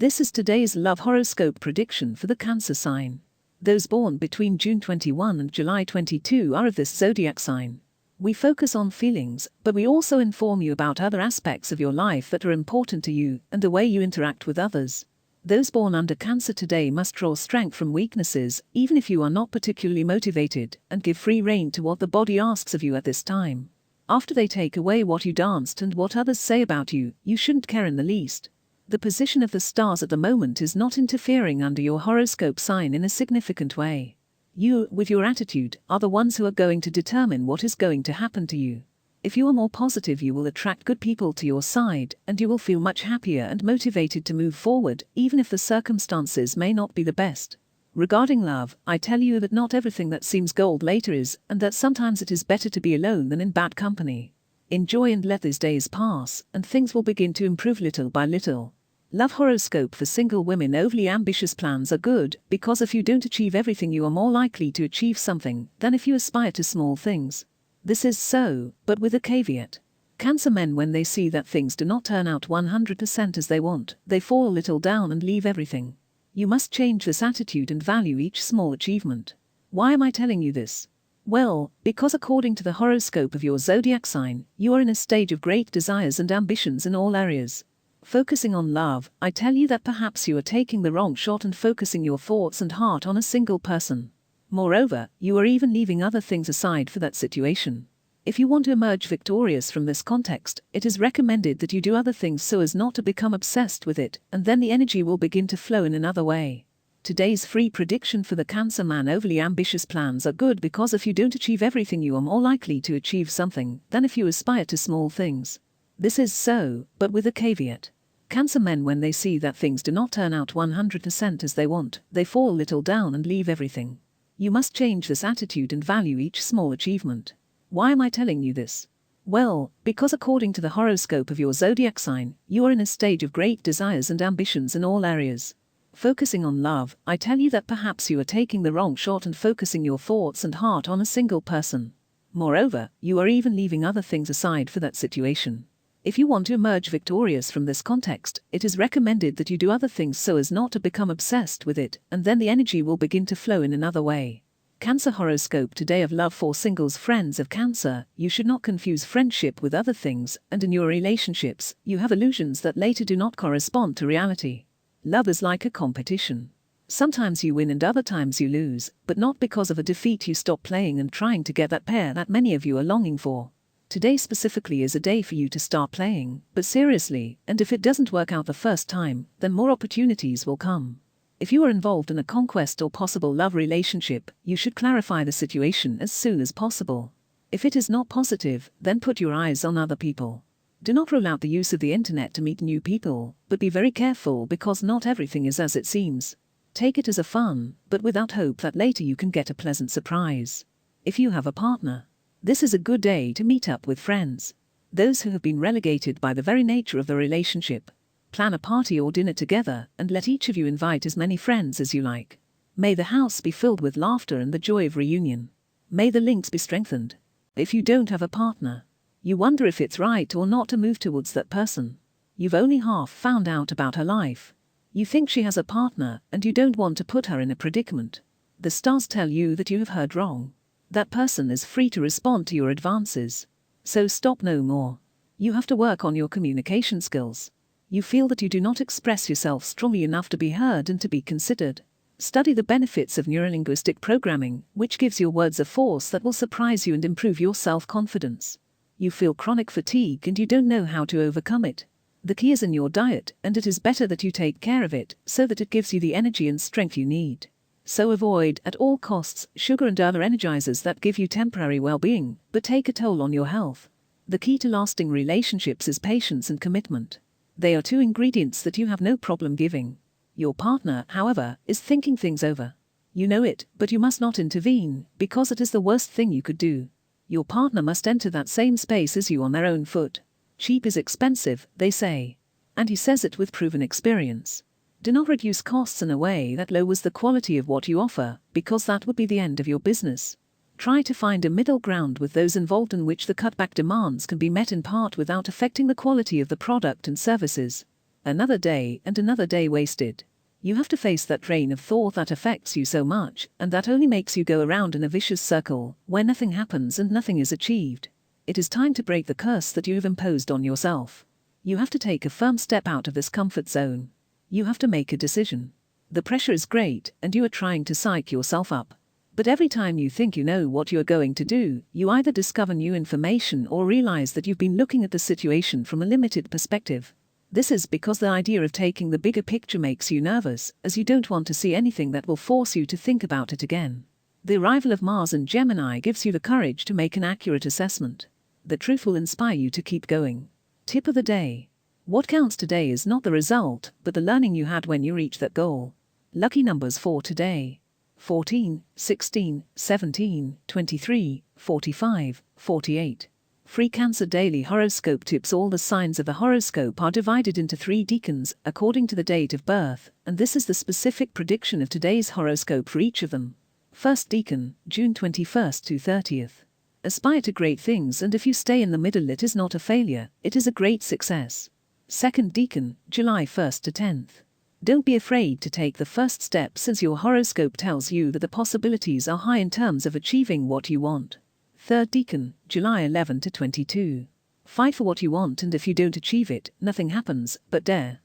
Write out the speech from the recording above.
This is today's love horoscope prediction for the Cancer sign. Those born between June 21 and July 22 are of this zodiac sign. We focus on feelings, but we also inform you about other aspects of your life that are important to you and the way you interact with others. Those born under Cancer today must draw strength from weaknesses, even if you are not particularly motivated, and give free rein to what the body asks of you at this time. After they take away what you danced and what others say about you, you shouldn't care in the least. The position of the stars at the moment is not interfering under your horoscope sign in a significant way. You, with your attitude, are the ones who are going to determine what is going to happen to you. If you are more positive, you will attract good people to your side, and you will feel much happier and motivated to move forward, even if the circumstances may not be the best. Regarding love, I tell you that not everything that seems gold later is, and that sometimes it is better to be alone than in bad company. Enjoy and let these days pass, and things will begin to improve little by little. Love horoscope for single women. Overly ambitious plans are good, because if you don't achieve everything, you are more likely to achieve something than if you aspire to small things. This is so, but with a caveat. Cancer men, when they see that things do not turn out 100% as they want, they fall a little down and leave everything. You must change this attitude and value each small achievement. Why am I telling you this? Well, because according to the horoscope of your zodiac sign, you are in a stage of great desires and ambitions in all areas. Focusing on love, I tell you that perhaps you are taking the wrong shot and focusing your thoughts and heart on a single person. Moreover, you are even leaving other things aside for that situation. If you want to emerge victorious from this context, it is recommended that you do other things so as not to become obsessed with it, and then the energy will begin to flow in another way. Today's free prediction for the Cancer man. Overly ambitious plans are good, because if you don't achieve everything, you are more likely to achieve something than if you aspire to small things. This is so, but with a caveat. Cancer men, when they see that things do not turn out 100% as they want, they fall a little down and leave everything. You must change this attitude and value each small achievement. Why am I telling you this? Well, because according to the horoscope of your zodiac sign, you are in a stage of great desires and ambitions in all areas. Focusing on love, I tell you that perhaps you are taking the wrong shot and focusing your thoughts and heart on a single person. Moreover, you are even leaving other things aside for that situation. If you want to emerge victorious from this context, it is recommended that you do other things so as not to become obsessed with it, and then the energy will begin to flow in another way. Cancer horoscope today of love for singles. Friends of Cancer, you should not confuse friendship with other things, and in your relationships, you have illusions that later do not correspond to reality. Love is like a competition. Sometimes you win and other times you lose, but not because of a defeat. You stop playing and trying to get that pair that many of you are longing for. Today specifically is a day for you to start playing, but seriously, and if it doesn't work out the first time, then more opportunities will come. If you are involved in a conquest or possible love relationship, you should clarify the situation as soon as possible. If it is not positive, then put your eyes on other people. Do not rule out the use of the internet to meet new people, but be very careful, because not everything is as it seems. Take it as a fun, but without hope that later you can get a pleasant surprise. If you have a partner, this is a good day to meet up with friends. Those who have been relegated by the very nature of the relationship, plan a party or dinner together and let each of you invite as many friends as you like. May the house be filled with laughter and the joy of reunion. May the links be strengthened. If you don't have a partner, you wonder if it's right or not to move towards that person. You've only half found out about her life. You think she has a partner and you don't want to put her in a predicament. The stars tell you that you have heard wrong. That person is free to respond to your advances. So stop no more. You have to work on your communication skills. You feel that you do not express yourself strongly enough to be heard and to be considered. Study the benefits of neurolinguistic programming, which gives your words a force that will surprise you and improve your self-confidence. You feel chronic fatigue and you don't know how to overcome it. The key is in your diet, and it is better that you take care of it, so that it gives you the energy and strength you need. So avoid, at all costs, sugar and other energizers that give you temporary well-being, but take a toll on your health. The key to lasting relationships is patience and commitment. They are two ingredients that you have no problem giving. Your partner, however, is thinking things over. You know it, but you must not intervene, because it is the worst thing you could do. Your partner must enter that same space as you on their own foot. Cheap is expensive, they say. And he says it with proven experience. Do not reduce costs in a way that lowers the quality of what you offer, because that would be the end of your business. Try to find a middle ground with those involved in which the cutback demands can be met in part without affecting the quality of the product and services. Another day and another day wasted. You have to face that train of thought that affects you so much, and that only makes you go around in a vicious circle, where nothing happens and nothing is achieved. It is time to break the curse that you have imposed on yourself. You have to take a firm step out of this comfort zone. You have to make a decision. The pressure is great, and you are trying to psych yourself up. But every time you think you know what you are going to do, you either discover new information or realize that you've been looking at the situation from a limited perspective. This is because the idea of taking the bigger picture makes you nervous, as you don't want to see anything that will force you to think about it again. The arrival of Mars in Gemini gives you the courage to make an accurate assessment. The truth will inspire you to keep going. Tip of the day. What counts today is not the result, but the learning you had when you reached that goal. Lucky numbers for today: 14, 16, 17, 23, 45, 48. Free Cancer Daily Horoscope Tips. All the signs of the horoscope are divided into 3 decans, according to the date of birth, and this is the specific prediction of today's horoscope for each of them. First decan, June 21st to 30th. Aspire to great things, and if you stay in the middle it is not a failure, it is a great success. Second decan, July 1st to 10th. Don't be afraid to take the first step, since your horoscope tells you that the possibilities are high in terms of achieving what you want. Third decan, July 11 to 22. Fight for what you want, and if you don't achieve it, nothing happens, but dare.